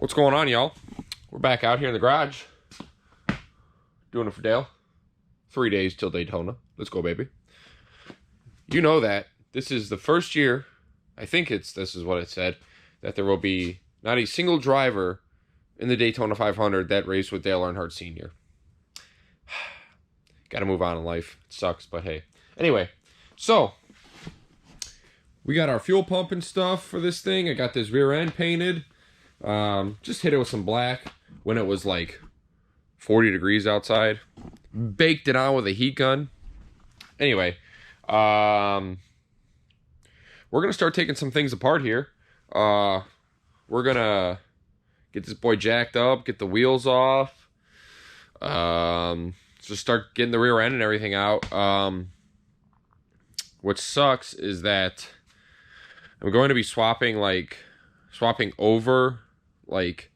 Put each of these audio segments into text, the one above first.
What's going on, y'all? We're back out here in the garage. Doing it for Dale. 3 days till Daytona. Let's go, baby. You know that this is the first year, I think this is what it said, that there will be not a single driver in the Daytona 500 that raced with Dale Earnhardt Sr. Gotta move on in life. It sucks, but hey. Anyway, so we got our fuel pump and stuff for this thing. I got this rear end painted. Just hit it with some black when it was like 40 degrees outside. Baked it on with a heat gun. Anyway, we're gonna start taking some things apart here. We're gonna get this boy jacked up, get the wheels off. Just start getting the rear end and everything out. What sucks is that I'm going to be swapping over like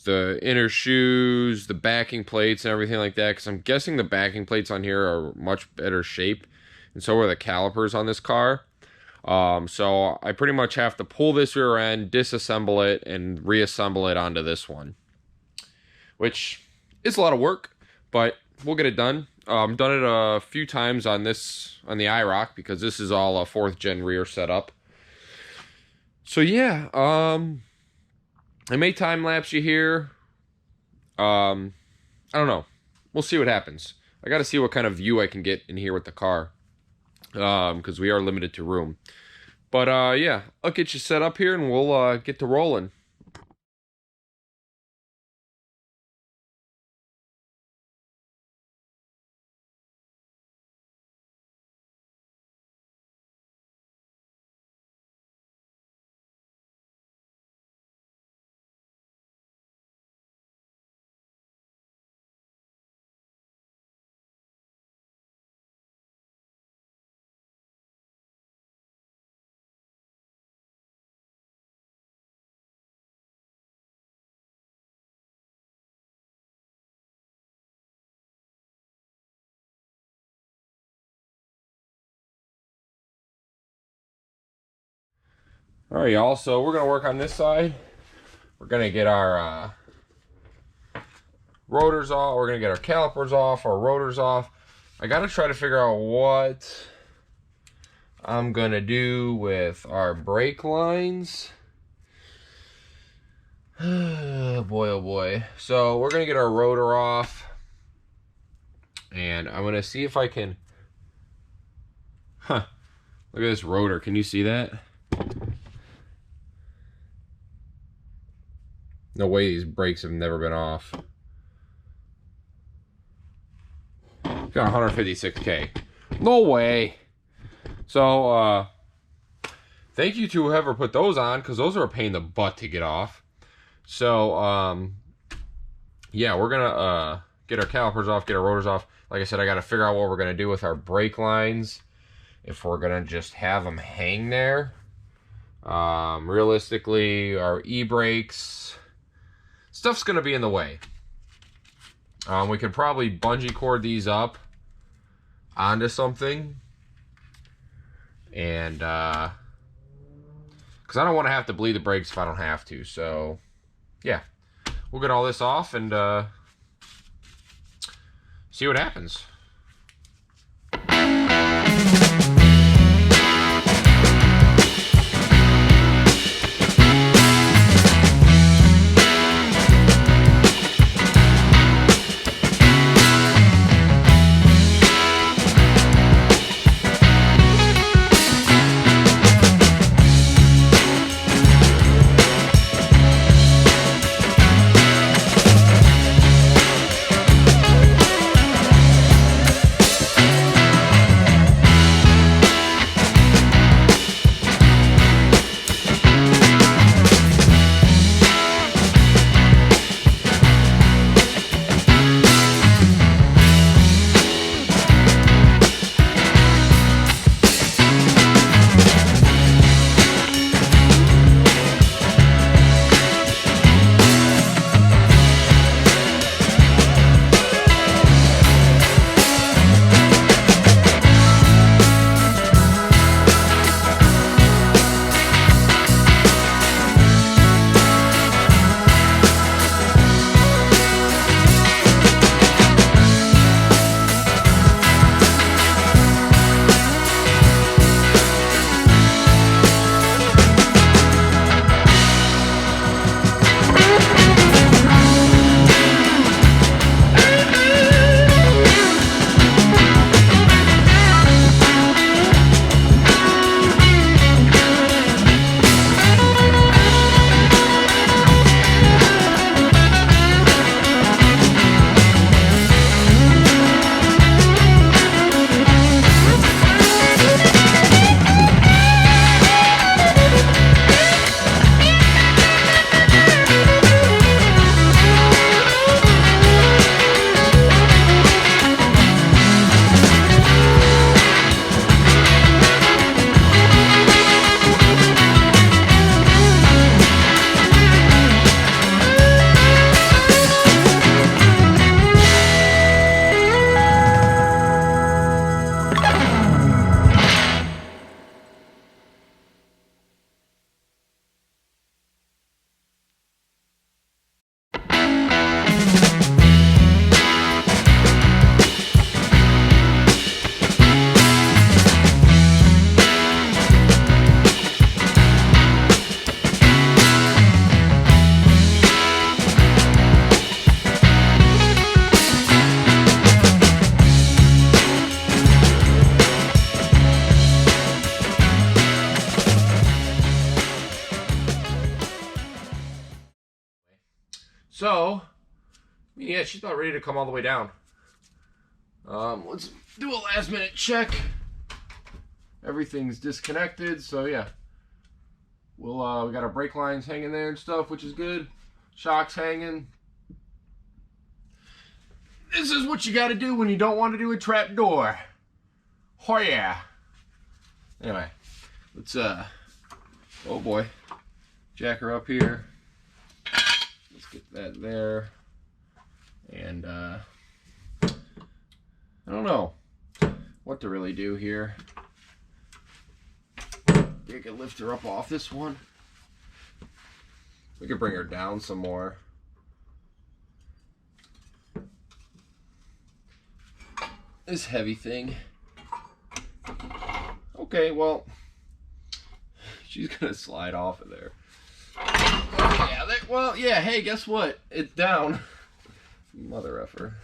the inner shoes, the backing plates and everything like that, because I'm guessing the backing plates on here are much better shape, and so are the calipers on this car. So I pretty much have to pull this rear end, disassemble it, and reassemble it onto this one, which is a lot of work, but we'll get it done. I've done it a few times on the IROC, because this is all a 4th gen rear setup. So yeah, I may time lapse you here. I don't know. We'll see what happens. I got to see what kind of view I can get in here with the car, because we are limited to room. But yeah, I'll get you set up here and we'll get to rolling. Alright, y'all, so we're going to work on this side. We're going to get our rotors off. We're going to get our calipers off, our rotors off. I got to try to figure out what I'm going to do with our brake lines. Boy, oh boy. So we're going to get our rotor off. And I'm going to see if I can... Look at this rotor. Can you see that? No way these brakes have never been off. Got 156K. No way. So, thank you to whoever put those on, because those are a pain in the butt to get off. So, yeah, we're gonna get our calipers off, get our rotors off. Like I said, I gotta figure out what we're gonna do with our brake lines. If we're gonna just have them hang there. Realistically, our e-brakes... stuff's going to be in the way. We could probably bungee cord these up onto something. And, because I don't want to have to bleed the brakes if I don't have to. So, yeah. We'll get all this off and see what happens. So, yeah, she's about ready to come all the way down. Let's do a last minute check. Everything's disconnected, so yeah. We got our brake lines hanging there and stuff, which is good. Shocks hanging. This is what you got to do when you don't want to do a trap door. Oh yeah. Anyway, let's oh boy, jack her up here. Let's get that there. And I don't know what to really do here. You can lift her up off this one. We could bring her down some more. This heavy thing. Okay, well, she's gonna slide off of there. Yeah, well, yeah, hey, guess what? It's down. Mother effer.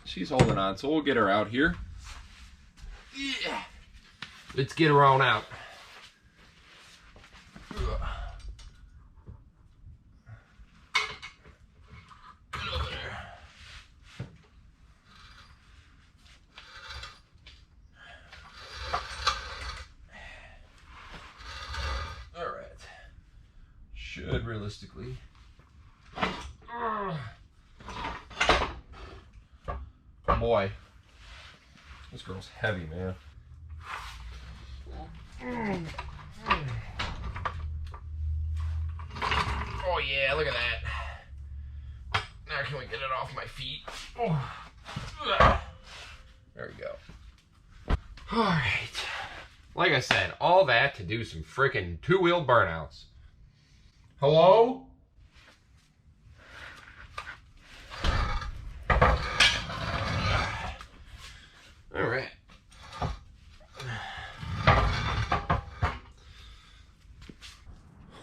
She's holding on, so we'll get her out here. Yeah. Let's get her on out. Get over there. All right. Should realistically. Boy, this girl's heavy, man. Oh yeah, look at that. Now can we get it off my feet? Oh. There we go. Alright. Like I said, all that to do some freaking two-wheel burnouts. Hello? Alright.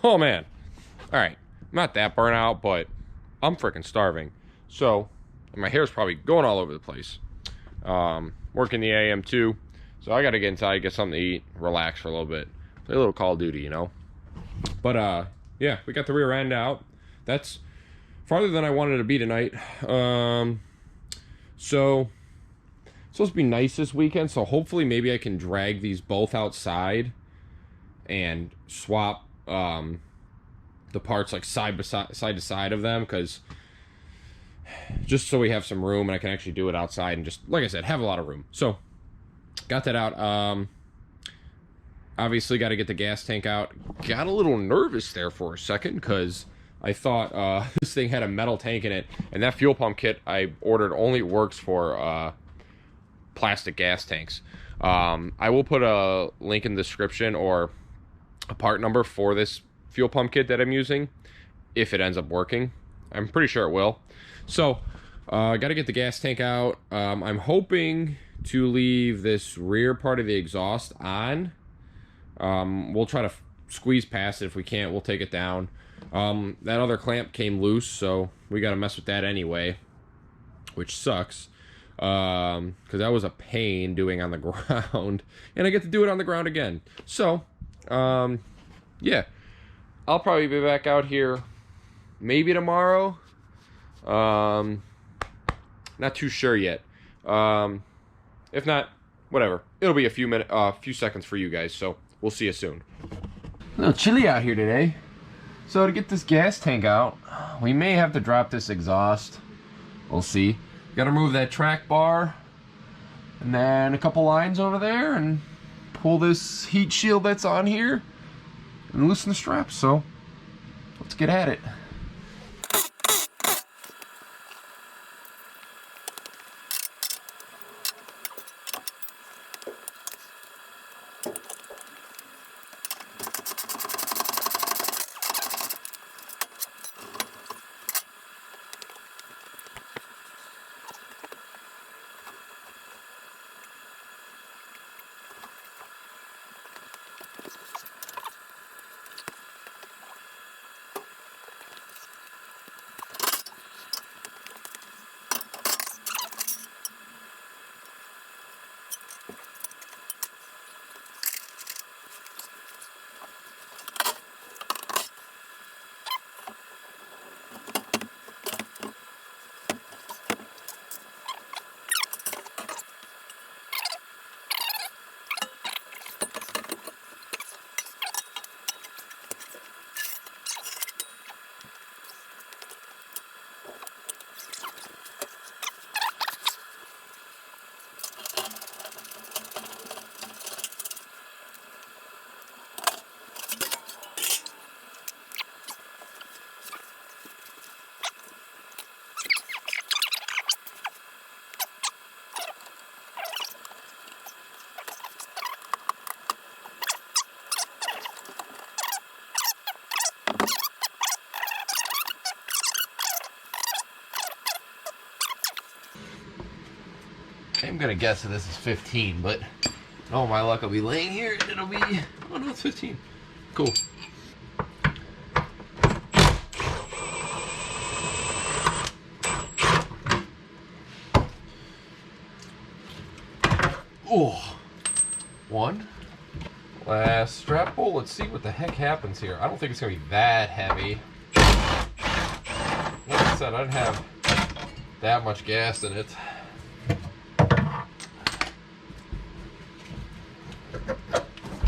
Oh man. Alright. I'm not that burnt out, but I'm freaking starving. So, my hair's probably going all over the place. Working the AM too. So I gotta get inside, get something to eat, relax for a little bit. Play a little Call of Duty, you know? But yeah, we got the rear end out. That's farther than I wanted to be tonight. So it's supposed to be nice this weekend, so hopefully maybe I can drag these both outside and swap the parts like side to side of them, because just so we have some room and I can actually do it outside and just, like I said, have a lot of room. So got that out. Obviously got to get the gas tank out. Got a little nervous there for a second because I thought this thing had a metal tank in it, and that fuel pump kit I ordered only works for plastic gas tanks. I will put a link in the description or a part number for this fuel pump kit that I'm using if it ends up working. I'm pretty sure it will. So got to get the gas tank out. I'm hoping to leave this rear part of the exhaust on. We'll try to squeeze past it. If we can't, we'll take it down. That other clamp came loose, so we got to mess with that anyway, which sucks. Because that was a pain doing on the ground, and I get to do it on the ground again. So, yeah, I'll probably be back out here maybe tomorrow. Not too sure yet. If not, whatever. It'll be a few seconds for you guys. So we'll see you soon. A little chilly out here today. So to get this gas tank out, we may have to drop this exhaust. We'll see. Got to remove that track bar, and then a couple lines over there, and pull this heat shield that's on here, and loosen the straps. So let's get at it. I'm gonna guess that this is 15, but oh my luck, I'll be laying here and it'll be, oh no, it's 15. Cool. Oh, one. Last strap pull. Let's see what the heck happens here. I don't think it's gonna be that heavy. Like I said, I didn't have that much gas in it.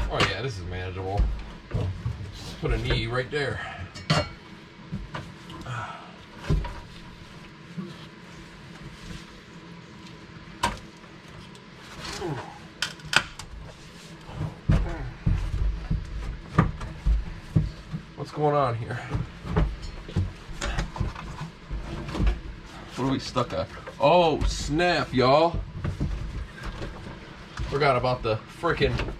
Oh yeah, this is manageable. Just put a knee right there. What's going on here? What are we stuck at? Oh, snap, y'all. Forgot about the freaking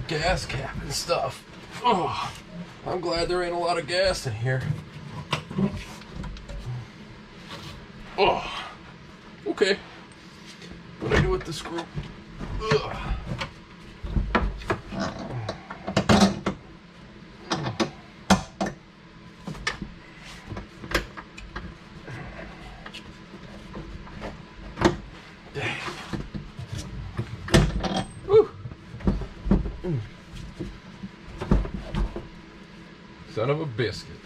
gas cap and stuff. Oh, I'm glad there ain't a lot of gas in here. Oh, okay. What do I do with the screw? Ugh. Son of a biscuit.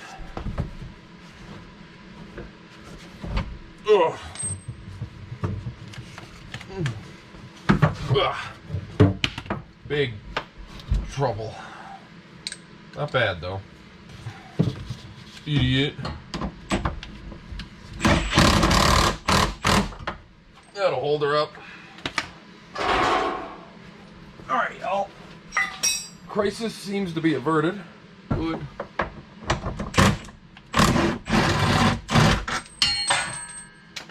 Ugh. Ugh. Big trouble. Not bad though. Idiot. That'll hold her up. Alright, y'all. Crisis seems to be averted. Good.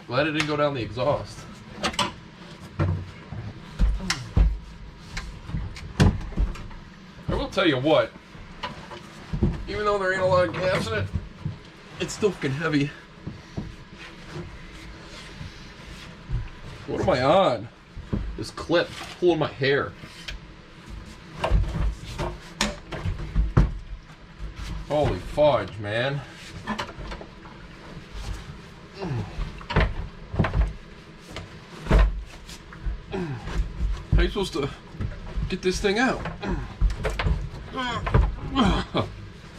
Glad it didn't go down the exhaust. I will tell you what, even though there ain't a lot of gas in it, it's still fucking heavy. What am I on? This clip pulling my hair. Holy fudge, man. How are you supposed to get this thing out?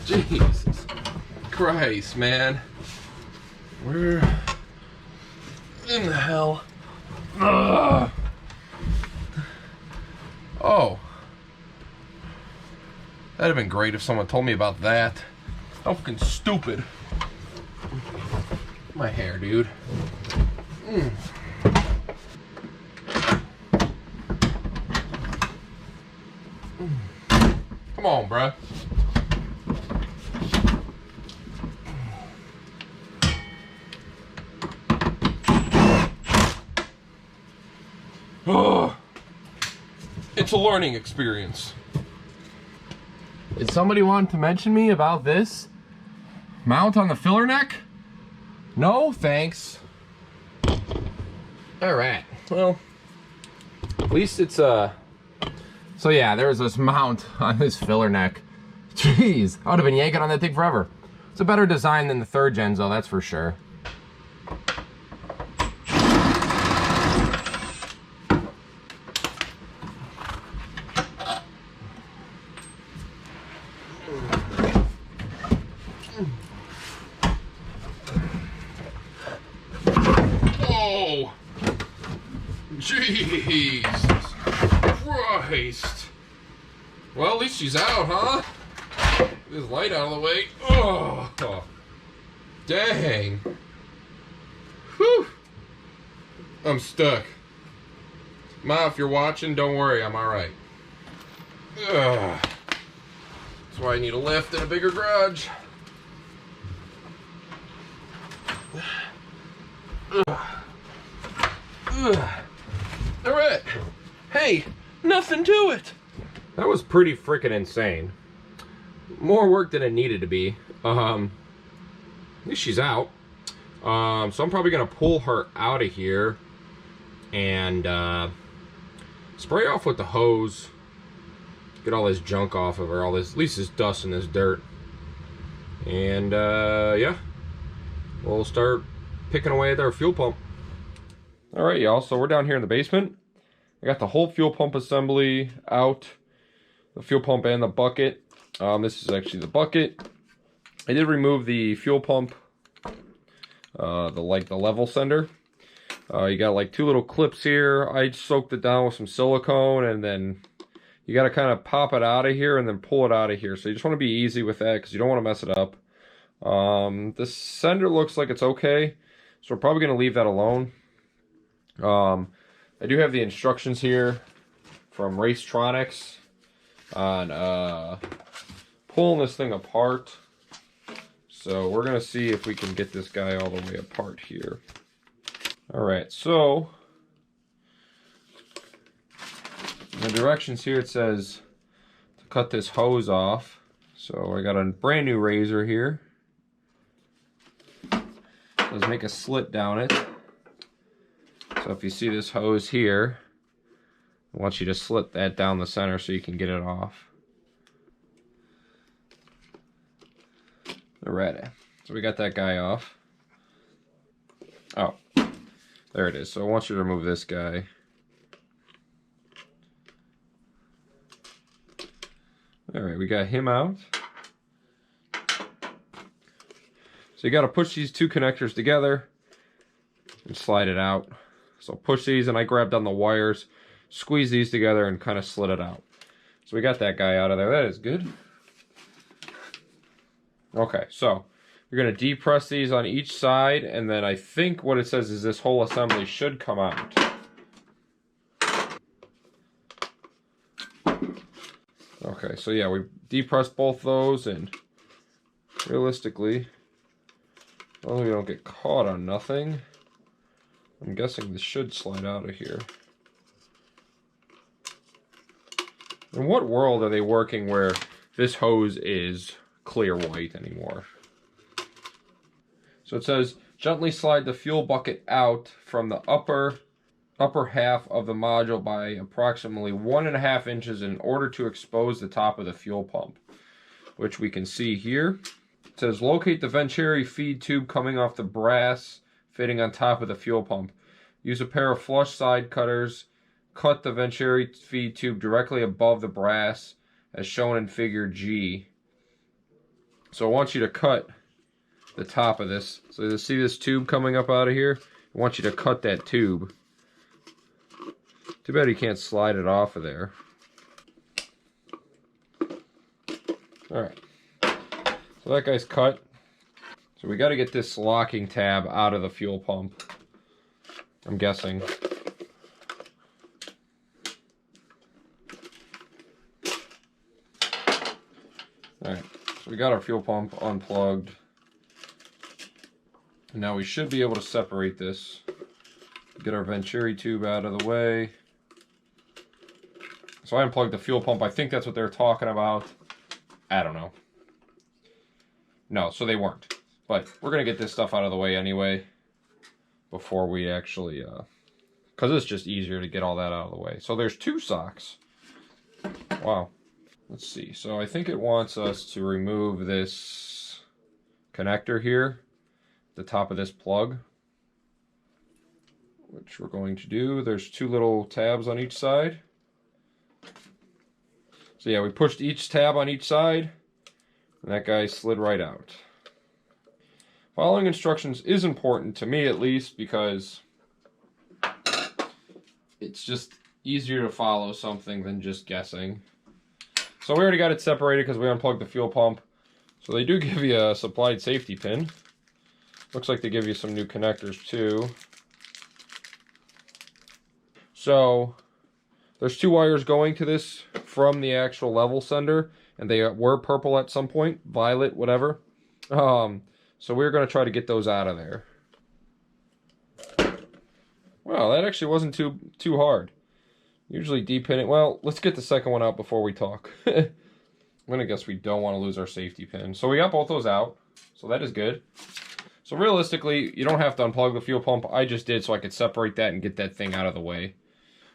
Jesus Christ, man. Where in the hell? Oh. That'd have been great if someone told me about that. How fucking stupid. My hair, dude. Come on, bruh. Oh, it's a learning experience. Did somebody want to mention me about this mount on the filler neck? No, thanks. All right. Well, at least it's So yeah, there's this mount on this filler neck. Jeez, I would have been yanking on that thing forever. It's a better design than the third gens, though, that's for sure. Oh, Jesus Christ. Well, at least she's out, huh? Get this light out of the way. Oh, dang. Whew. I'm stuck. Ma, if you're watching, don't worry, I'm alright. That's why I need a lift and a bigger garage. Alright. Hey, nothing to it. That was pretty freaking insane. More work than it needed to be. At least she's out. So I'm probably gonna pull her out of here and spray off with the hose. Get all this junk off of her, all this, at least this dust and this dirt. And yeah, we'll start picking away at our fuel pump. Alright y'all, so we're down here in the basement. I got the whole fuel pump assembly out. The fuel pump and the bucket. This is actually the bucket. I did remove the fuel pump, the level sender. You got like 2 little clips here. I soaked it down with some silicone, and then you got to kind of pop it out of here and then pull it out of here. So you just want to be easy with that because you don't want to mess it up. The sender looks like it's okay, so we're probably going to leave that alone. I do have the instructions here from Racetronix on pulling this thing apart. So we're going to see if we can get this guy all the way apart here. Alright, so in the directions here it says to cut this hose off. So I got a brand new razor here. Let's make a slit down it. So if you see this hose here, I want you to slit that down the center so you can get it off. Alright, so we got that guy off. Oh, there it is. So I want you to remove this guy. Alright, we got him out. So you got to push these 2 connectors together and slide it out. So push these, and I grabbed on the wires, squeeze these together, and kind of slid it out. So we got that guy out of there. That is good. Okay, so you're going to depress these on each side, and then I think what it says is this whole assembly should come out. Okay, so yeah, we depressed both those, and realistically, as long as we don't get caught on nothing, I'm guessing this should slide out of here. In what world are they working where this hose is clear white anymore? So it says, gently slide the fuel bucket out from the upper half of the module by approximately 1.5 inches in order to expose the top of the fuel pump, which we can see here. It says, locate the Venturi feed tube coming off the brass fitting on top of the fuel pump. Use a pair of flush side cutters. Cut the Venturi feed tube directly above the brass as shown in figure G. So I want you to cut the top of this. So you see this tube coming up out of here? I want you to cut that tube. Too bad you can't slide it off of there. Alright. So that guy's cut. So we got to get this locking tab out of the fuel pump, I'm guessing. Alright, so we got our fuel pump unplugged. And now we should be able to separate this. Get our Venturi tube out of the way. So I unplugged the fuel pump. I think that's what they're talking about. I don't know. No, so they weren't. But we're going to get this stuff out of the way anyway before we actually, because it's just easier to get all that out of the way. So there's 2 socks. Wow. Let's see. So I think it wants us to remove this connector here, the top of this plug, which we're going to do. There's 2 little tabs on each side. So yeah, we pushed each tab on each side, and that guy slid right out. Following instructions is important, to me at least, because it's just easier to follow something than just guessing. So we already got it separated because we unplugged the fuel pump. So they do give you a supplied safety pin. Looks like they give you some new connectors too. So there's 2 wires going to this from the actual level sender, and they were purple at some point, violet, whatever. So we're going to try to get those out of there. Wow, that actually wasn't too hard. Usually D-pin it. Well, let's get the second one out before we talk. I'm going to guess we don't want to lose our safety pin. So we got both those out, so that is good. So realistically, you don't have to unplug the fuel pump. I just did so I could separate that and get that thing out of the way.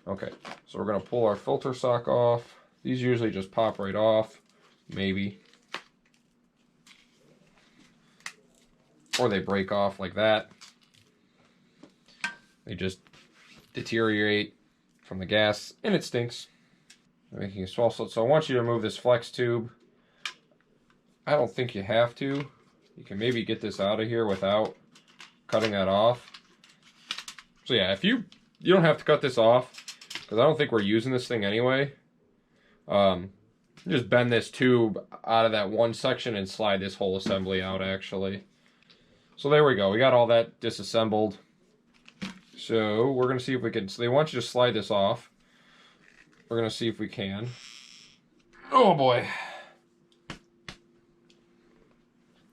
Okay, so we're going to pull our filter sock off. These usually just pop right off, maybe. Or they break off like that. They just deteriorate from the gas, and it stinks. Making a swell slit. So I want you to remove this flex tube. I don't think you have to. You can maybe get this out of here without cutting that off. So yeah, if you don't have to cut this off, because I don't think we're using this thing anyway. Just bend this tube out of that one section and slide this whole assembly out, actually. So there we go. We got all that disassembled. So we're going to see if we can... So they want you to slide this off. We're going to see if we can. Oh boy.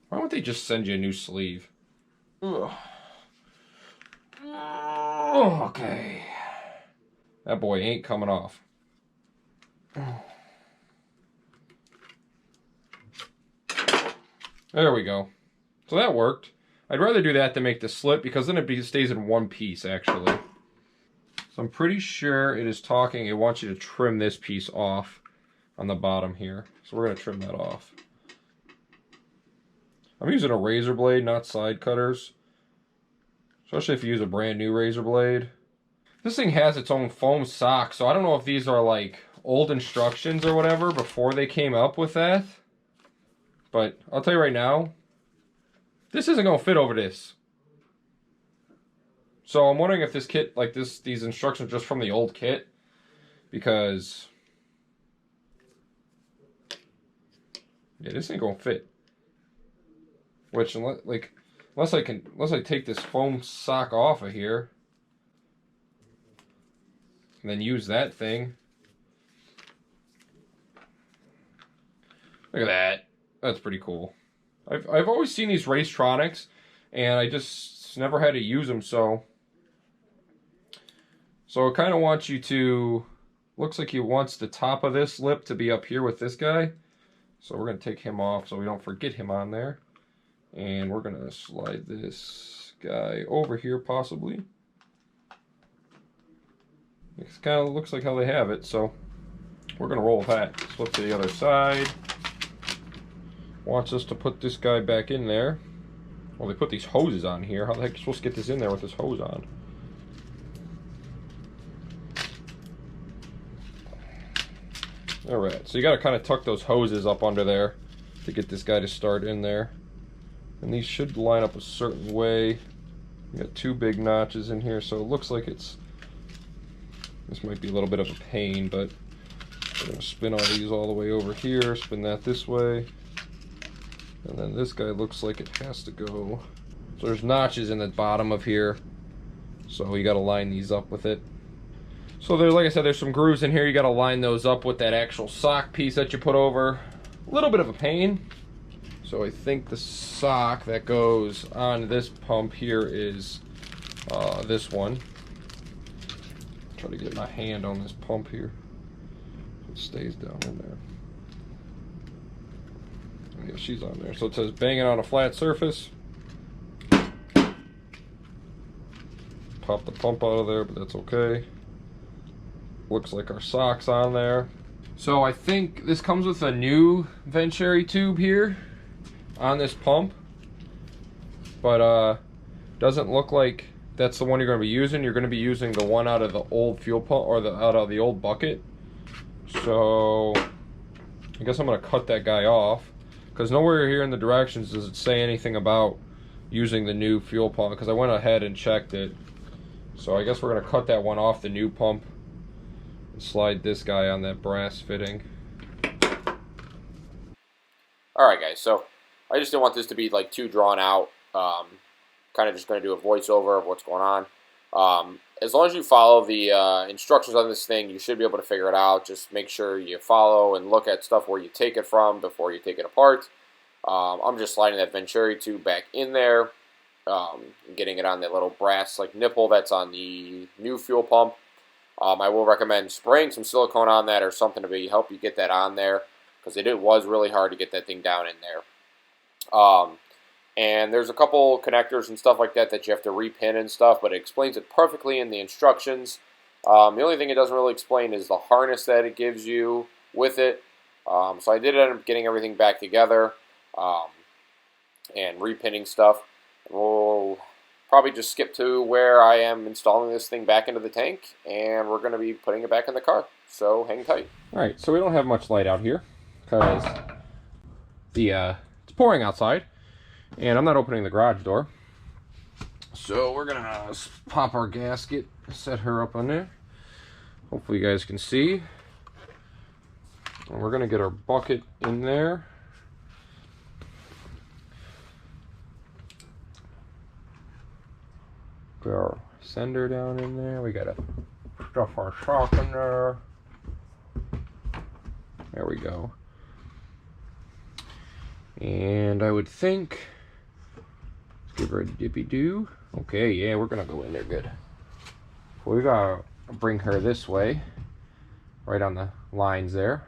Why don't they just send you a new sleeve? Ugh. Okay. That boy ain't coming off. There we go. So that worked. I'd rather do that than make the slip because then it stays in one piece, actually. So I'm pretty sure it is talking, it wants you to trim this piece off on the bottom here. So we're going to trim that off. I'm using a razor blade, not side cutters. Especially if you use a brand new razor blade. This thing has its own foam sock, so I don't know if these are like old instructions or whatever before they came up with that. But I'll tell you right now, this isn't going to fit over this. So I'm wondering if this kit, like these instructions are just from the old kit. Because, yeah, this ain't going to fit. Which, unless I take this foam sock off of here. And then use that thing. Look at that. That's pretty cool. I've always seen these racetronix, and I just never had to use them, so it kind of wants you to, looks like he wants the top of this lip to be up here with this guy. So we're going to take him off so we don't forget him on there. And we're going to slide this guy over here possibly. It kind of looks like how they have it, so we're going to roll with that. Flip to the other side. Wants us to put this guy back in there. Well, they put these hoses on here. How the heck are you supposed to get this in there with this hose on? Alright, so you got to kind of tuck those hoses up under there to get this guy to start in there. And these should line up a certain way. We got two big notches in here, so it looks like it's... This might be a little bit of a pain, but we're going to spin all these all the way over here, spin that this way. And then this guy looks like it has to go. So there's notches in the bottom of here. So you got to line these up with it. So there's, like I said, there's some grooves in here. You got to line those up with that actual sock piece that you put over. A little bit of a pain. So I think the sock that goes on this pump here is this one. Try to get my hand on this pump here. It stays down in there. Yeah, she's on there. So it says banging on a flat surface. Pop the pump out of there, but that's okay. Looks like our sock's on there. So I think this comes with a new Venturi tube here on this pump. But doesn't look like that's the one you're going to be using. You're going to be using the one out of the old fuel pump, or out of the old bucket. So I guess I'm going to cut that guy off. Because nowhere here in the directions does it say anything about using the new fuel pump, because I went ahead and checked it. So I guess we're going to cut that one off the new pump and slide this guy on that brass fitting. Alright guys, so I just didn't want this to be like too drawn out. Kind of just going to do a voiceover of what's going on. As long as you follow the instructions on this thing, you should be able to figure it out. Just make sure you follow and look at stuff where you take it from before you take it apart. I'm just sliding that Venturi tube back in there, getting it on that little brass like nipple that's on the new fuel pump. I will recommend spraying some silicone on that or something to help you get that on there, because it was really hard to get that thing down in there. And there's a couple connectors and stuff like that that you have to repin and stuff, but it explains it perfectly in the instructions. The only thing it doesn't really explain is the harness that it gives you with it. So I did end up getting everything back together and repinning stuff. We'll probably just skip to where I am installing this thing back into the tank, and we're going to be putting it back in the car. So hang tight. All right, so we don't have much light out here because it's pouring outside, and I'm not opening the garage door. So we're gonna pop our gasket, set her up on there. Hopefully you guys can see. And we're gonna get our bucket in there. Put our sender down in there. We gotta stuff our shock in there. There we go. And I would think, let's give her a dippy-doo. Okay, yeah, we're gonna go in there good. We gotta bring her this way, right on the lines there.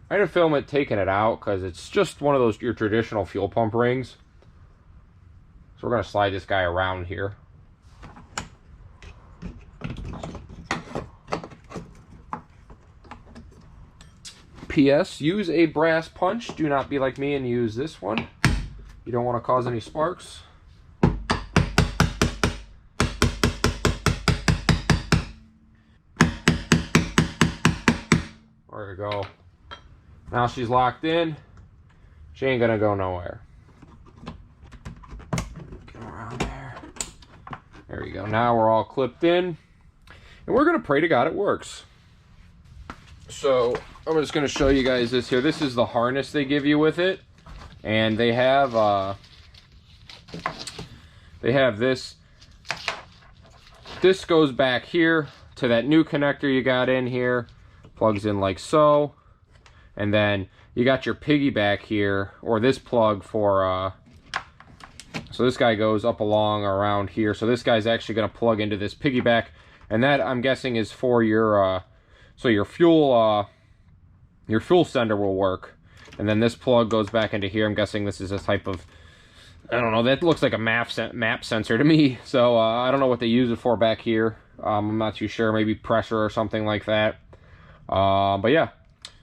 I didn't film it taking it out because it's just one of those your traditional fuel pump rings. So we're gonna slide this guy around here. P.S. Use a brass punch. Do not be like me and use this one. You don't want to cause any sparks. There we go. Now she's locked in. She ain't gonna go nowhere. Get around there. There we go. Now we're all clipped in. And we're gonna pray to God it works. So I'm just going to show you guys this here. This is the harness they give you with it, and they have this. This goes back here to that new connector you got in here, plugs in like so, and then you got your piggyback here, or this plug for. So this guy goes up along around here. So this guy's actually going to plug into this piggyback, and that I'm guessing is for your. So your fuel sender will work, and then this plug goes back into here. I'm guessing this is a type of, I don't know, that looks like a map sensor to me. So I don't know what they use it for back here. I'm not too sure, maybe pressure or something like that. But yeah,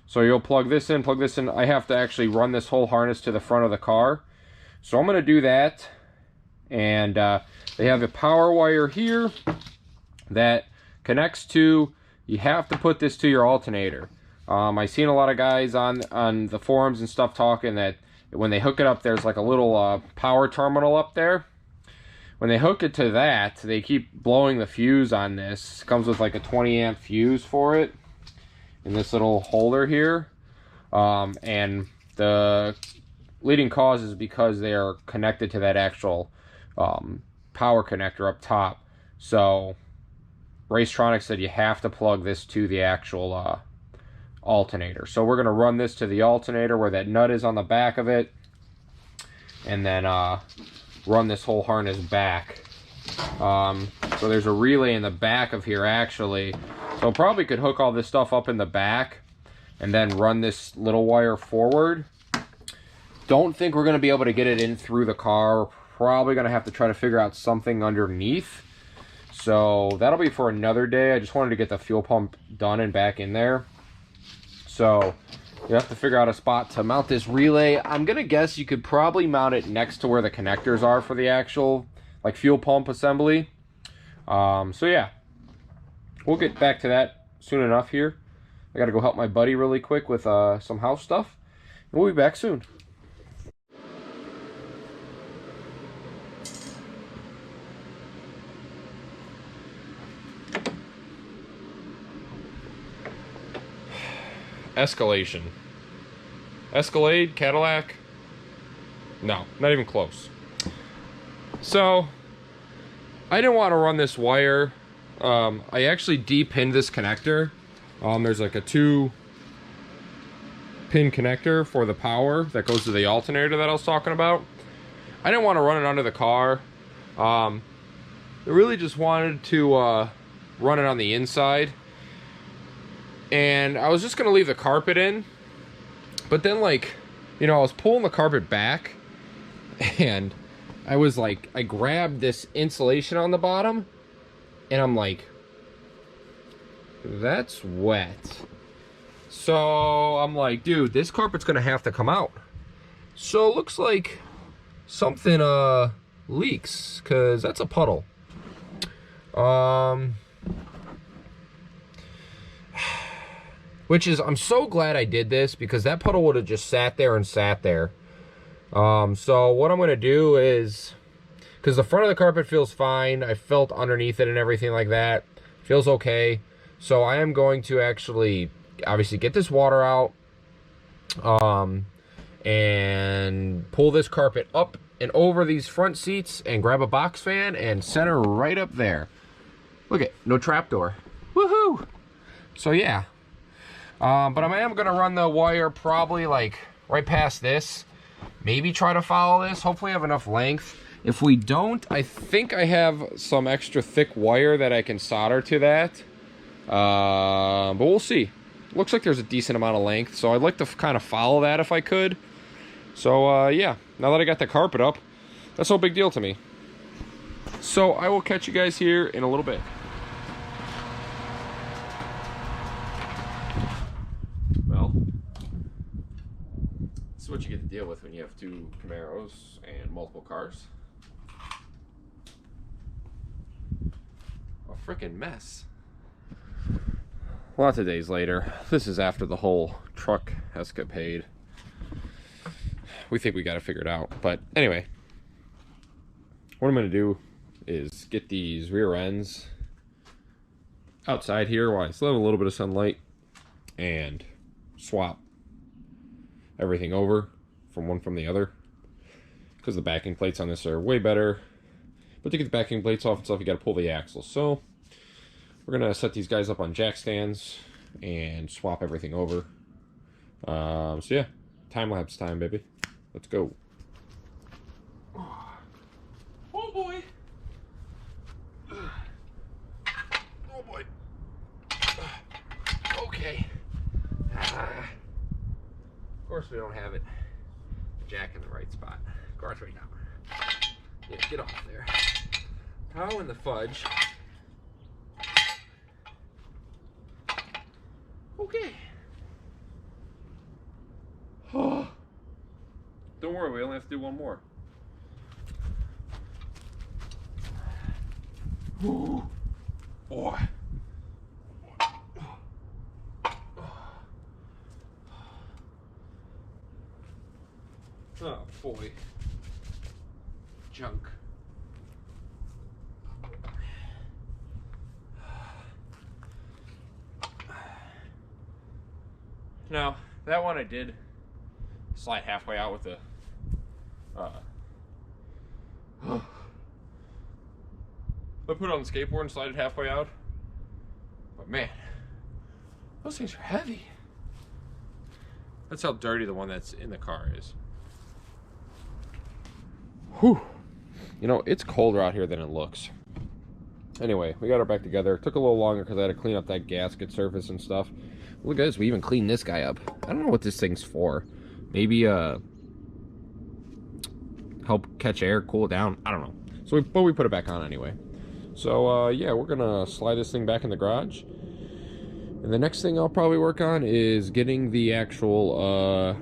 so you'll plug this in. I have to actually run this whole harness to the front of the car. So I'm going to do that, and they have a power wire here that connects to. You have to put this to your alternator. I've seen a lot of guys on the forums and stuff talking that when they hook it up, there's like a little power terminal up there. When they hook it to that, they keep blowing the fuse on this. It comes with like a 20 amp fuse for it in this little holder here. And the leading cause is because they are connected to that actual power connector up top. So Racetronix said you have to plug this to the actual alternator. So we're going to run this to the alternator where that nut is on the back of it, and then run this whole harness back. So there's a relay in the back of here actually. So probably could hook all this stuff up in the back and then run this little wire forward. Don't think we're going to be able to get it in through the car. We're probably going to have to try to figure out something underneath. So that'll be for another day. I just wanted to get the fuel pump done and back in there. So you have to figure out a spot to mount this relay. I'm going to guess you could probably mount it next to where the connectors are for the actual like fuel pump assembly. So yeah, we'll get back to that soon enough here. I got to go help my buddy really quick with some house stuff. And we'll be back soon. Escalation. Escalade, Cadillac. No, not even close. So, I didn't want to run this wire. I actually de-pinned this connector. There's like a 2-pin connector for the power that goes to the alternator that I was talking about. I didn't want to run it under the car. I really just wanted to run it on the inside. And I was just going to leave the carpet in. But then, like, you know, I was pulling the carpet back. And I was like, I grabbed this insulation on the bottom. And I'm like, that's wet. So I'm like, dude, this carpet's going to have to come out. So it looks like something leaks, because that's a puddle. Which is, I'm so glad I did this, because that puddle would have just sat there and sat there. So what I'm going to do is, because the front of the carpet feels fine, I felt underneath it and everything like that, feels okay. So I am going to actually, obviously, get this water out, and pull this carpet up and over these front seats and grab a box fan and center right up there. Look at, no trapdoor. Woohoo! So yeah. But I am going to run the wire probably like right past this. Maybe try to follow this. Hopefully I have enough length. If we don't, I think I have some extra thick wire that I can solder to that. But we'll see. Looks like there's a decent amount of length, so I'd like to kind of follow that if I could. So, yeah, now that I got the carpet up, that's no big deal to me. So, I will catch you guys here in a little bit. Well, this is what you get to deal with when you have 2 Camaros and multiple cars. A freaking mess. Lots of days later. This is after the whole truck escapade. We think we got to figure it out. But anyway, what I'm going to do is get these rear ends outside here while I still have a little bit of sunlight and swap everything over from one from the other, because the backing plates on this are way better. But to get the backing plates off and stuff, you got to pull the axle. So we're going to set these guys up on jack stands and swap everything over. So yeah, time-lapse time, baby. Let's go. Oh boy. Oh boy. Okay. Of course we don't have it. Jack in the right spot. Of course we don't. Yeah, get off there. How in the fudge? Okay. Oh. Don't worry, we only have to do one more. Ooh. Boy. Oh boy. Junk. Now, that one I did slide halfway out with the I put it on the skateboard and slide it halfway out. But man, those things are heavy. That's how dirty the one that's in the car is. Whew. You know, it's colder out here than it looks. Anyway, we got her back together. It took a little longer because I had to clean up that gasket surface and stuff. Look at this, we even cleaned this guy up. I don't know what this thing's for. Maybe help catch air, cool it down. I don't know. So we put it back on anyway. So yeah, we're gonna slide this thing back in the garage. And the next thing I'll probably work on is getting the actual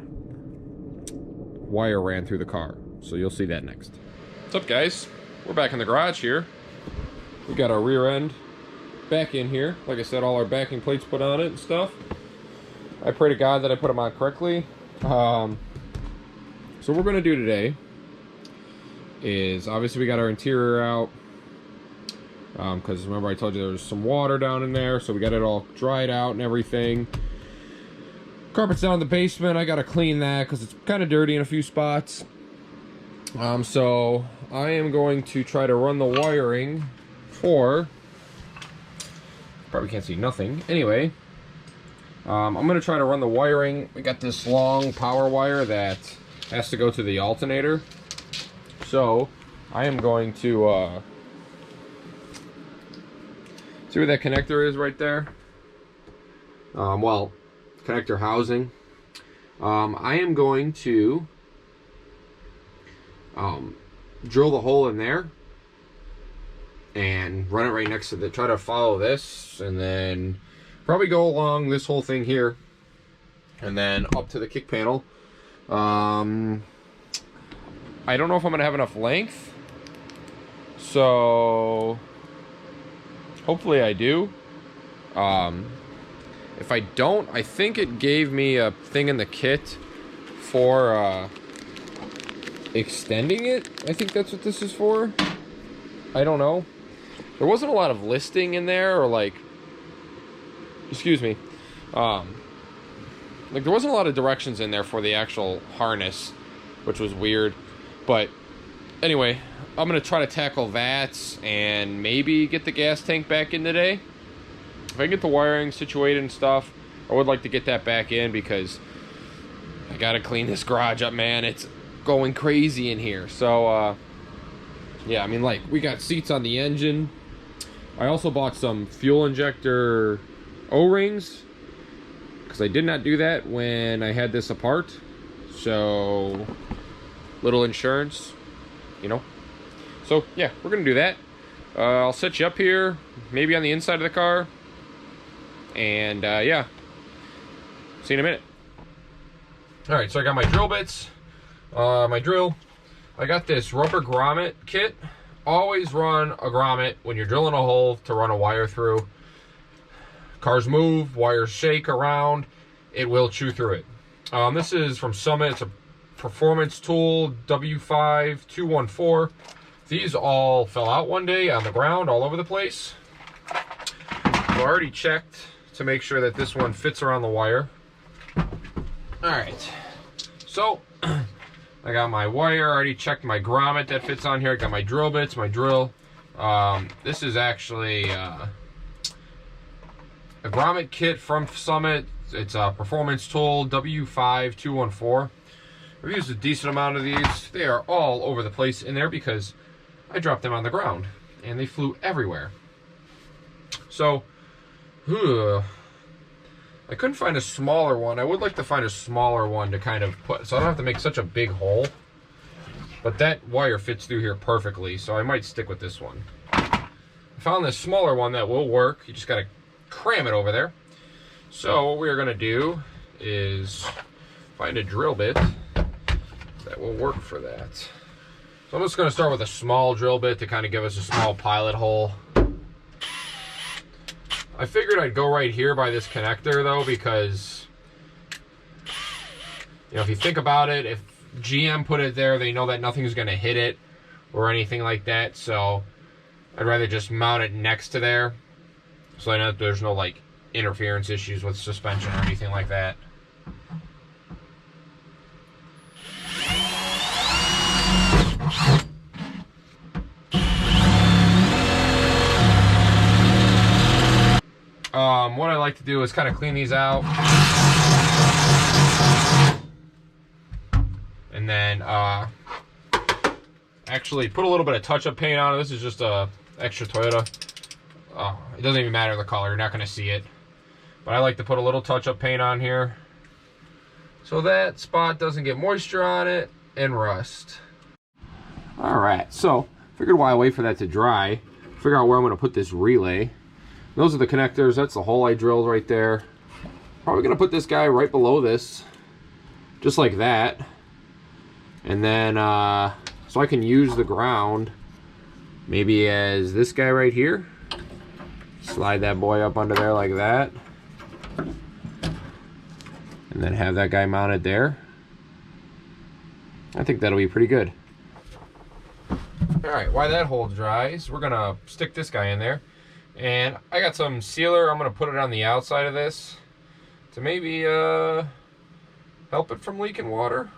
wire ran through the car. So you'll see that next. What's up, guys? We're back in the garage here. We got our rear end back in here. Like I said, all our backing plates put on it and stuff. I pray to God that I put them on correctly. So what we're going to do today is, obviously we got our interior out. Because remember I told you there was some water down in there. So we got it all dried out and everything. Carpet's down in the basement. I got to clean that because it's kind of dirty in a few spots. So I am going to try to run the wiring for... Probably can't see nothing. Anyway, I'm going to try to run the wiring. We got this long power wire that has to go to the alternator. So I am going to see where that connector is right there. well, connector housing. I am going to drill the hole in there and run it right next to the, try to follow this, and then probably go along this whole thing here and then up to the kick panel. I don't know if I'm gonna have enough length, so hopefully I do. If I don't, I think it gave me a thing in the kit for extending it. I think that's what this is for. I don't know. There wasn't a lot of listing in there, or like, excuse me, like there wasn't a lot of directions in there for the actual harness, which was weird. But anyway, I'm gonna try to tackle that and maybe get the gas tank back in today. If I can get the wiring situated and stuff, I would like to get that back in because I gotta clean this garage up, man. It's going crazy in here. So yeah, I mean, like, we got seats on the engine. I also bought some fuel injector O-rings because I did not do that when I had this apart. So, little insurance, you know. So, yeah, we're going to do that. I'll set you up here, maybe on the inside of the car. And, yeah. See you in a minute. Alright, so I got my drill bits. My drill. I got this rubber grommet kit. Always run a grommet when you're drilling a hole to run a wire through. Cars move, wires shake around, it will chew through it. This is from Summit. It's a performance tool, W5214. These all fell out one day on the ground all over the place. I already checked to make sure that this one fits around the wire. Alright, so I got my wire, I already checked my grommet that fits on here. I got my drill bits, my drill. This is actually a grommet kit from Summit. It's a performance tool, W5214. I've used a decent amount of these. They are all over the place in there because I dropped them on the ground and they flew everywhere. So, I couldn't find a smaller one. I would like to find a smaller one to kind of put, so I don't have to make such a big hole. But that wire fits through here perfectly, so I might stick with this one. I found this smaller one that will work. You just gotta cram it over there. So what we're gonna do is find a drill bit that will work for that. So I'm just gonna start with a small drill bit to kind of give us a small pilot hole. I figured I'd go right here by this connector though, because, you know, if you think about it, if GM put it there, they know that nothing's going to hit it or anything like that. So I'd rather just mount it next to there, so I know that there's no like interference issues with suspension or anything like that. What I like to do is kind of clean these out, and then actually put a little bit of touch-up paint on it. This is just a extra Toyota. It doesn't even matter the color, you're not going to see it, but I like to put a little touch-up paint on here so that spot doesn't get moisture on it and rust. Alright, so figured while I wait for that to dry, figure out where I'm going to put this relay. Those are the connectors. That's the hole I drilled right there. Probably going to put this guy right below this, just like that. And then, so I can use the ground maybe as this guy right here. Slide that boy up under there like that. And then have that guy mounted there. I think that'll be pretty good. Alright, while that hole dries, we're going to stick this guy in there. And I got some sealer. I'm going to put it on the outside of this to maybe help it from leaking water.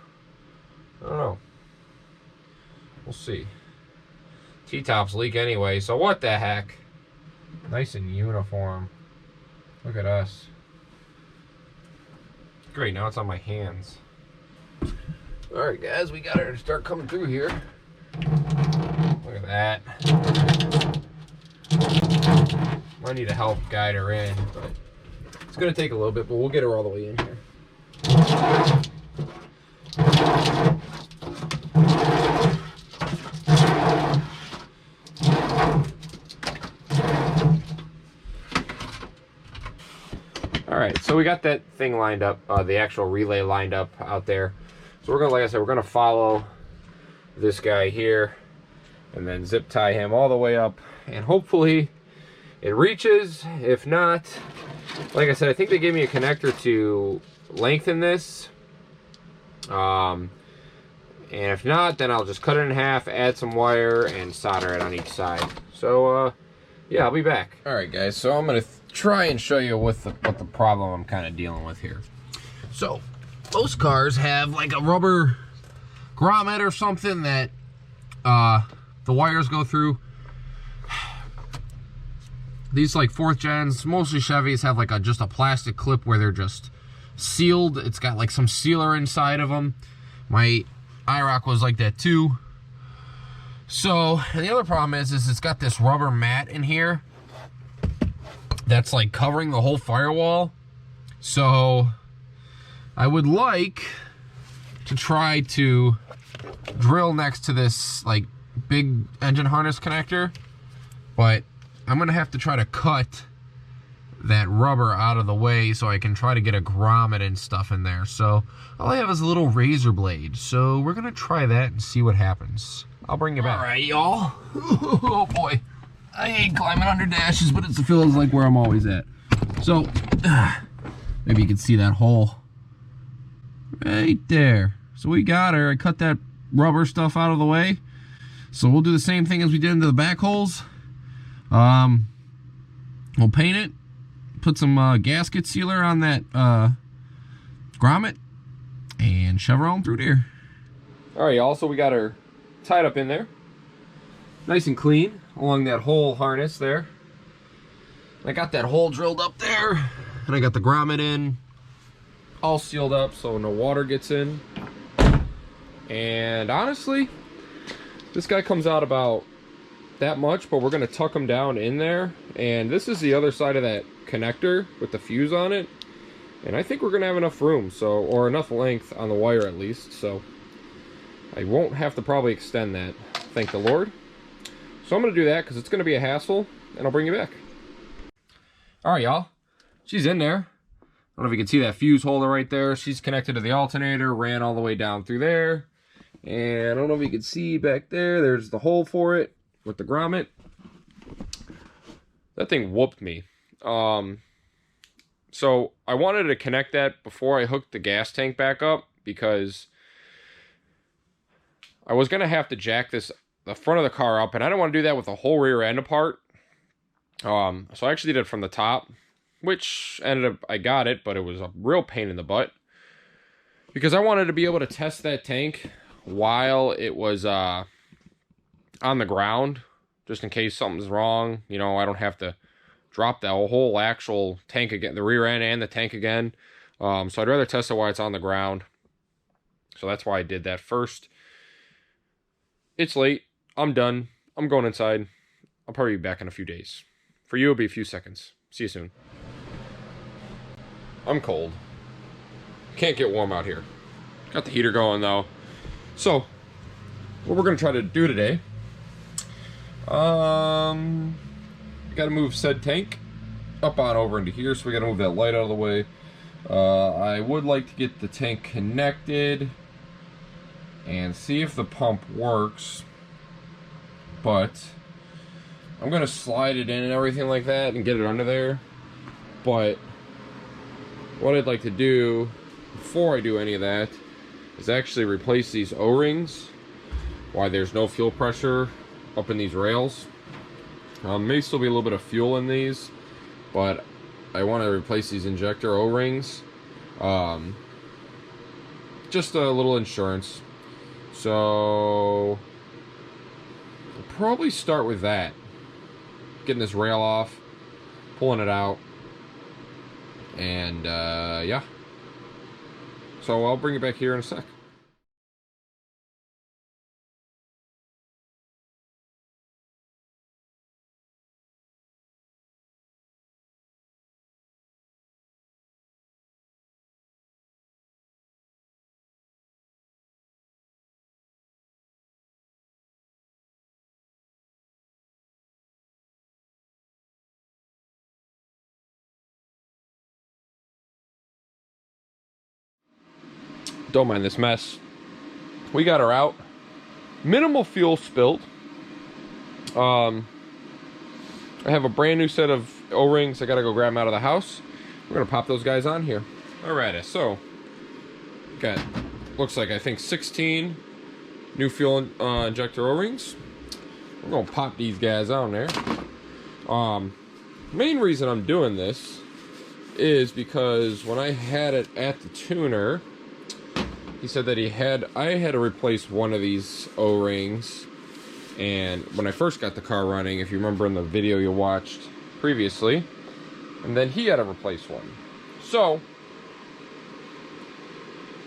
I don't know. We'll see. T-tops leak anyway, so what the heck. Nice and uniform. Look at us. Great, now it's on my hands. Alright guys, we got her to start coming through here. Look at that. Might need to help guide her in, but It's going to take a little bit, but we'll get her all the way in here. All right, so we got that thing lined up, the actual relay lined up out there. So we're gonna, like I said, we're gonna follow this guy here and then zip tie him all the way up, and hopefully it reaches. If not, like I said, I think they gave me a connector to lengthen this. And if not, then I'll just cut it in half, add some wire, and solder it on each side. So, yeah, I'll be back. All right, guys, so I'm gonna try and show you what the problem I'm kind of dealing with here. So, most cars have like a rubber grommet or something that the wires go through. These like 4th gens, mostly Chevys, have like just a plastic clip where they're just sealed. It's got like some sealer inside of them. My IROC was like that too. So, and the other problem is it's got this rubber mat in here that's like covering the whole firewall. So I would like to try to drill next to this like big engine harness connector, but I'm gonna have to try to cut that rubber out of the way so I can try to get a grommet and stuff in there. So all I have is a little razor blade, so we're gonna try that and see what happens. I'll bring you back. All right, y'all. Oh boy, I ain't climbing under dashes, but it feels like where I'm always at. So maybe you can see that hole right there. So we got her. I cut that rubber stuff out of the way. So we'll do the same thing as we did into the back holes. We'll paint it, put some gasket sealer on that grommet, and shove her on through there. All right, y'all, so we got her tied up in there. Nice and clean along that whole harness there. I got that hole drilled up there, and I got the grommet in, all sealed up so no water gets in. And honestly, this guy comes out about that much, but we're gonna tuck him down in there. And this is the other side of that connector with the fuse on it. And I think we're gonna have enough room, so, or enough length on the wire at least, so I won't have to probably extend that, thank the Lord. So I'm gonna do that because it's gonna be a hassle, and I'll bring you back. All right, y'all, she's in there. I don't know if you can see that fuse holder right there. She's connected to the alternator, ran all the way down through there. And I don't know if you can see back there, there's the hole for it with the grommet. That thing whooped me. So I wanted to connect that before I hooked the gas tank back up, because I was going to have to jack the front of the car up, and I don't want to do that with the whole rear end apart. So I actually did it from the top, which ended up, I got it, but it was a real pain in the butt, because I wanted to be able to test that tank while it was on the ground, just in case something's wrong. You know, I don't have to drop the whole actual tank again, the rear end and the tank again. So I'd rather test it while it's on the ground. So that's why I did that first. It's late. I'm done. I'm going inside. I'll probably be back in a few days. For you, it'll be a few seconds. See you soon. I'm cold. Can't get warm out here. Got the heater going though. So, what we're going to try to do today, got to move said tank up on over into here, so we got to move that light out of the way. I would like to get the tank connected and see if the pump works, but I'm going to slide it in and everything like that and get it under there. But what I'd like to do before I do any of that is actually replace these O-rings while there's no fuel pressure up in these rails. May still be a little bit of fuel in these, but I want to replace these injector O-rings. Just a little insurance. So I'll probably start with that. Getting this rail off, pulling it out, and yeah. So I'll bring it back here in a sec. Don't mind this mess. We got her out. Minimal fuel spilled. I have a brand new set of O-rings. I gotta go grab them out of the house. We're gonna pop those guys on here. Alright, so got, looks like I think 16 new fuel injector O-rings. We're gonna pop these guys on there. Main reason I'm doing this is because when I had it at the tuner, he said that I had to replace one of these O-rings. And when I first got the car running, if you remember in the video you watched previously, and then he had to replace one. So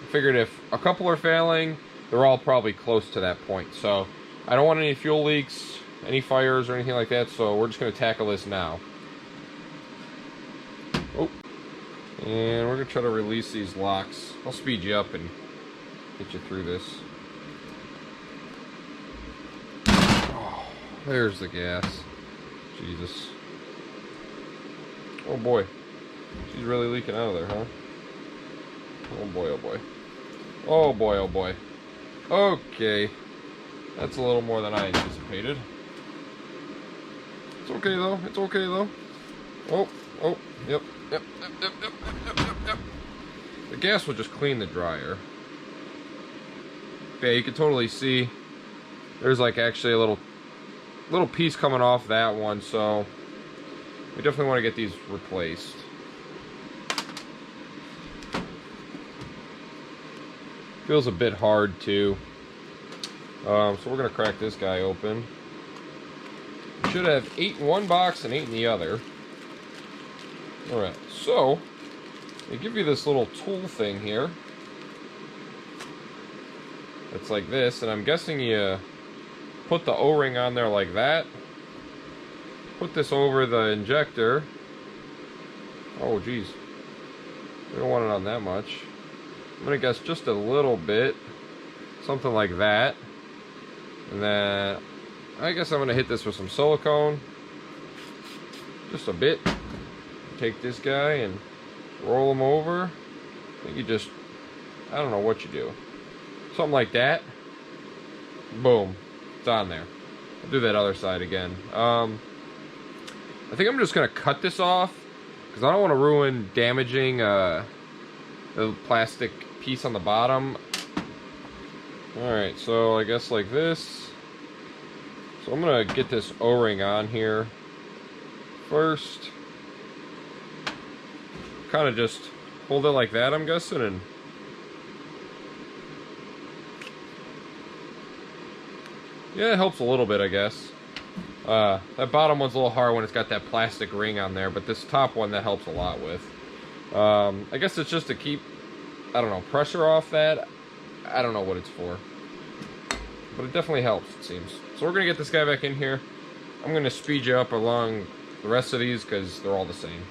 I figured if a couple are failing, they're all probably close to that point. So I don't want any fuel leaks, any fires or anything like that, so we're just going to tackle this now. Oh, and we're going to try to release these locks. I'll speed you up and get you through this. Oh, there's the gas. Jesus. Oh boy. She's really leaking out of there, huh? Oh boy, oh boy. Oh boy, oh boy. Okay. That's a little more than I anticipated. It's okay though. It's okay though. Oh, oh, yep, yep, yep, yep, yep, yep, yep, yep. The gas will just clean the dryer. Yeah, you can totally see there's like actually a little piece coming off that one, so we definitely want to get these replaced. Feels a bit hard too. So we're gonna crack this guy open. Should have 8 in one box and 8 in the other. Alright, so they give you this little tool thing here. It's like this, and I'm guessing you put the O-ring on there like that. Put this over the injector. Oh geez. We don't want it on that much. I'm gonna guess just a little bit. Something like that. And then I guess I'm gonna hit this with some silicone. Just a bit. Take this guy and roll him over. I think you just, I don't know what you do. Something like that. Boom. It's on there. I'll do that other side again. I think I'm just gonna cut this off because I don't want to ruin damaging the plastic piece on the bottom. Alright, so I guess like this. So I'm gonna get this O-ring on here first. Kind of just hold it like that, I'm guessing, and yeah, it helps a little bit, I guess. That bottom one's a little hard when it's got that plastic ring on there, but this top one, that helps a lot with. I guess it's just to keep, I don't know, pressure off that. I don't know what it's for. But it definitely helps, it seems. So we're going to get this guy back in here. I'm going to speed you up along the rest of these because they're all the same.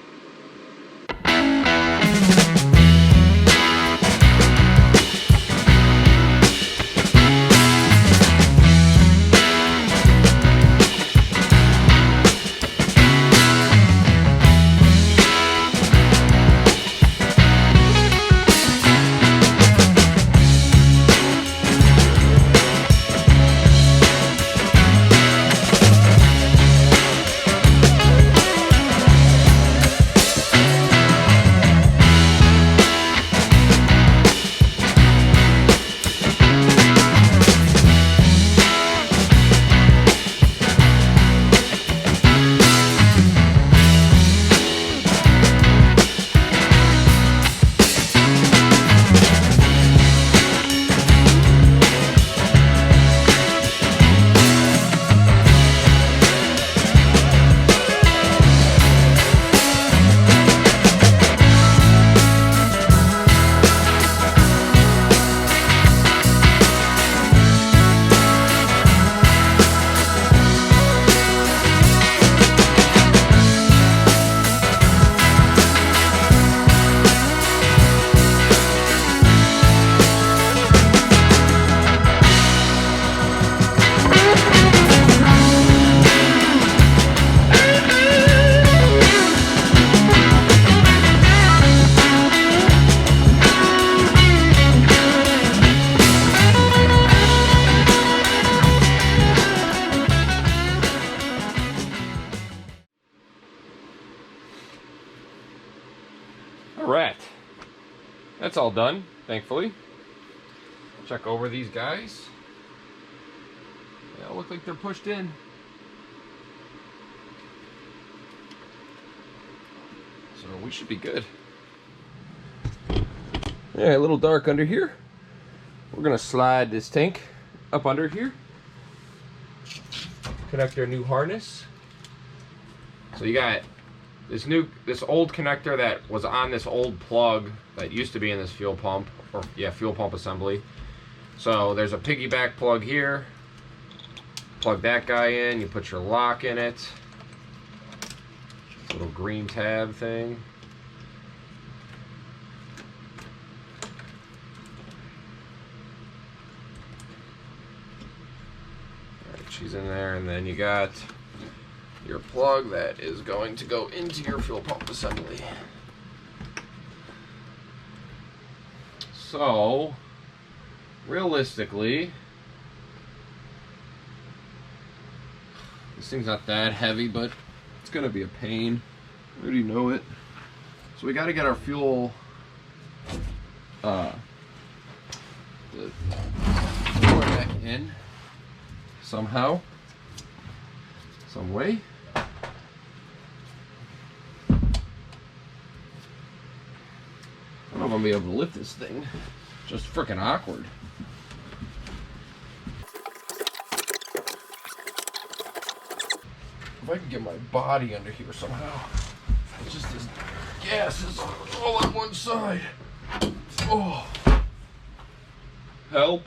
all done, thankfully. Check over these guys. They all look like they're pushed in. So we should be good. Yeah, a little dark under here. We're gonna slide this tank up under here. Connect our new harness. So you got this old connector that was on this old plug that used to be in this fuel pump, or yeah, fuel pump assembly. So there's a piggyback plug here. Plug that guy in, you put your lock in it. Little green tab thing. Alright, she's in there, and then you got your plug that is going to go into your fuel pump assembly. So, realistically, this thing's not that heavy, but it's gonna be a pain. I already know it. So we gotta get our fuel the filler neck in somehow, some way. I don't know if I'm gonna be able to lift this thing. Just freaking awkward. If I can get my body under here somehow. It's just this gas is all on one side. Oh. Help.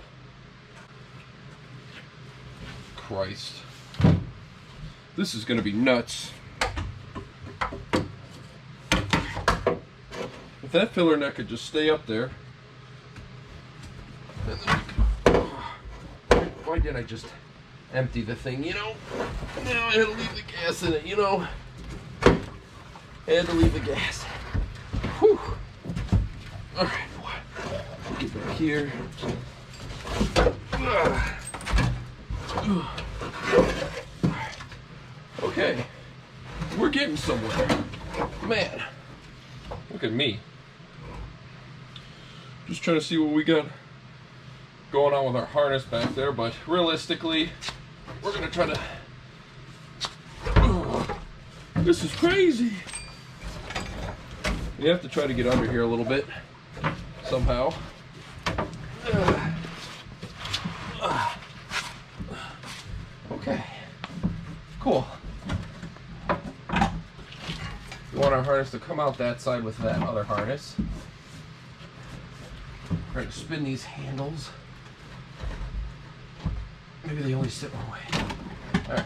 Christ. This is gonna be nuts. If that filler neck could just stay up there. And then why did I just empty the thing, you know? Now I had to leave the gas in it, you know? I had to leave the gas. Whew. Alright, get back here. Okay. We're getting somewhere. Man. Look at me. Just trying to see what we got going on with our harness back there, but realistically, we're gonna try to... This is crazy. You have to try to get under here a little bit, somehow. Okay, cool. You want our harness to come out that side with that other harness. Try to spin these handles. Maybe they only sit one way. Alright.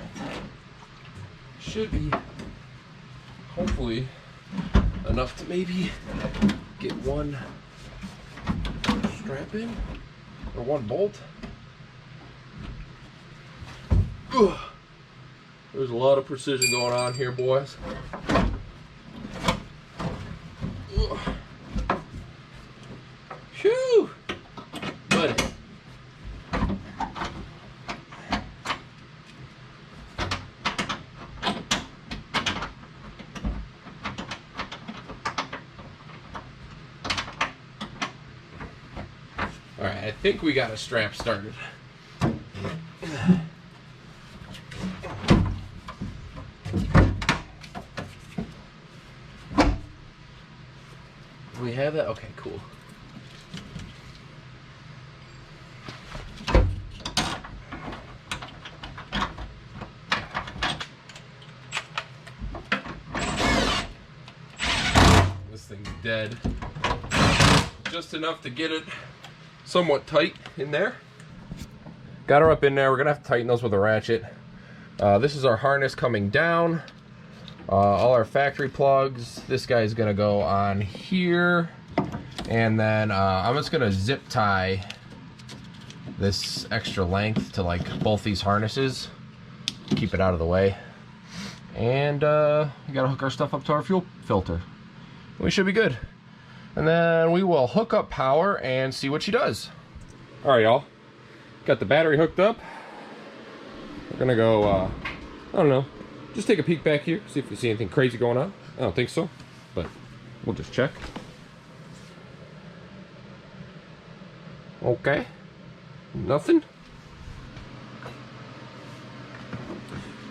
Should be, hopefully, enough to maybe get one strap in, or one bolt. Ugh. There's a lot of precision going on here, boys. Ugh. Phew! Buddy. Alright, I think we got a strap started. Do we have that? Okay, cool. This thing's dead. Just enough to get it somewhat tight in there. Got her up in there. We're gonna have to tighten those with a ratchet. This is our harness coming down. All our factory plugs. This guy's gonna go on here, and then I'm just gonna zip tie this extra length to like both these harnesses, keep it out of the way, and we gotta hook our stuff up to our fuel filter. We should be good. And then we will hook up power and see what she does. All right, y'all. Got the battery hooked up. We're gonna go, I don't know, just take a peek back here, see if we see anything crazy going on. I don't think so, but we'll just check. Okay. Nothing.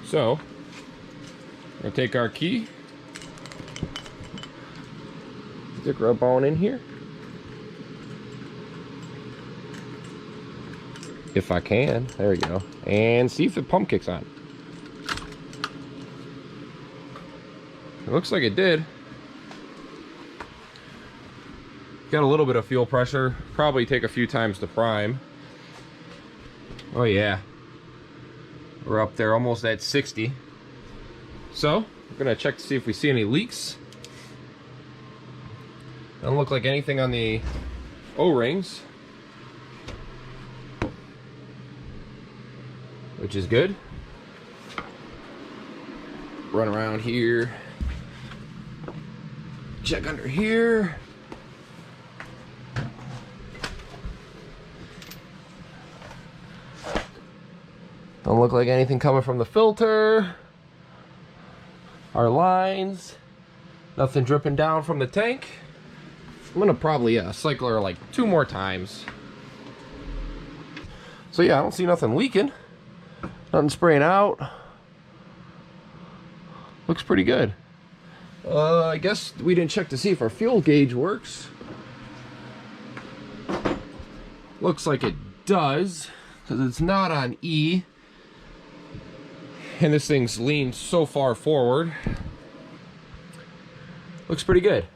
So, we'll take our key. Stick rub on in here. If I can. There we go. And see if the pump kicks on. It looks like it did. Got a little bit of fuel pressure. Probably take a few times to prime. Oh yeah. We're up there almost at 60. So, we're gonna check to see if we see any leaks. Doesn't look like anything on the O-rings, which is good. Run around here. Check under here. Don't look like anything coming from the filter. Our lines. Nothing dripping down from the tank. I'm gonna probably cycle her like 2 more times. So yeah, I don't see nothing leaking. Nothing spraying out. Looks pretty good. I guess we didn't check to see if our fuel gauge works. Looks like it does, because it's not on E. And this thing's leaned so far forward. Looks pretty good.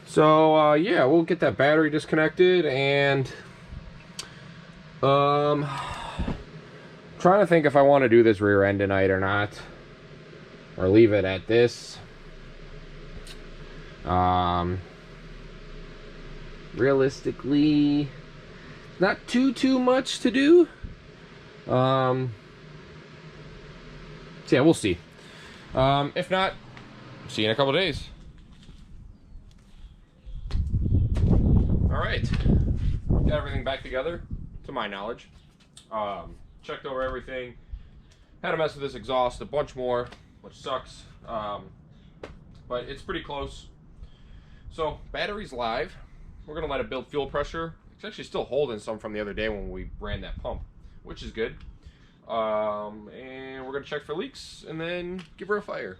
So yeah, we'll get that battery disconnected, and trying to think if I want to do this rear end tonight or not, or leave it at this. Realistically, not too much to do. So yeah, we'll see. If not, see you in a couple days. Alright, got everything back together, to my knowledge. Checked over everything. Had to mess with this exhaust a bunch more, which sucks. But it's pretty close. So, battery's live. We're going to let it build fuel pressure. It's actually still holding some from the other day when we ran that pump, which is good. And we're going to check for leaks and then give her a fire.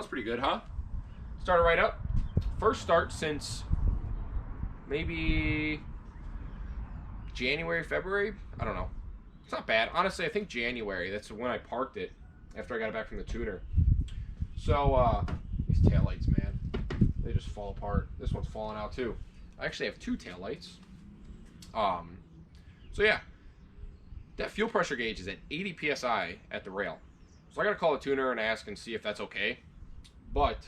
Pretty good, huh? Started right up. First start since maybe January, February. I don't know. It's not bad. Honestly, I think January. That's when I parked it after I got it back from the tuner. So, these taillights, man, they just fall apart. This one's falling out too. I actually have two taillights. So yeah, that fuel pressure gauge is at 80 psi at the rail. So I gotta call the tuner and ask and see if that's okay. But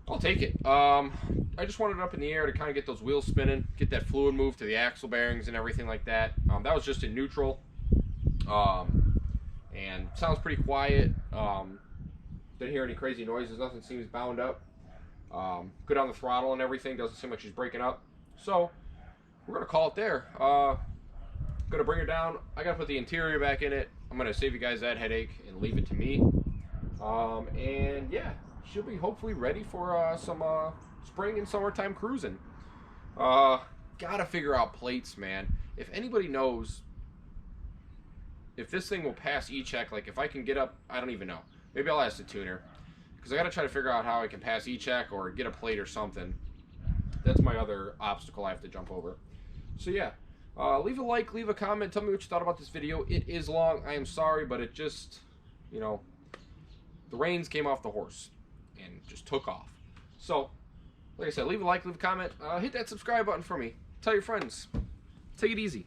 I'll take it. I just wanted it up in the air to kind of get those wheels spinning, get that fluid moved to the axle bearings and everything like that. That was just in neutral. And sounds pretty quiet. Didn't hear any crazy noises. Nothing seems bound up. Good on the throttle and everything. Doesn't seem like she's breaking up. So we're gonna call it there. Gonna bring her down. I gotta put the interior back in it. I'm gonna save you guys that headache and leave it to me. And yeah, she'll be hopefully ready for some spring and summertime cruising. Gotta figure out plates, man. If anybody knows if this thing will pass E-check, like if I can get up, I don't even know. Maybe I'll ask the tuner, because I gotta try to figure out how I can pass E-check or get a plate or something. That's my other obstacle I have to jump over. So yeah, leave a like, leave a comment, tell me what you thought about this video. It is long, I am sorry, but it just, you know, the reins came off the horse and just took off. So, like I said, leave a like, leave a comment, hit that subscribe button for me. Tell your friends. Take it easy.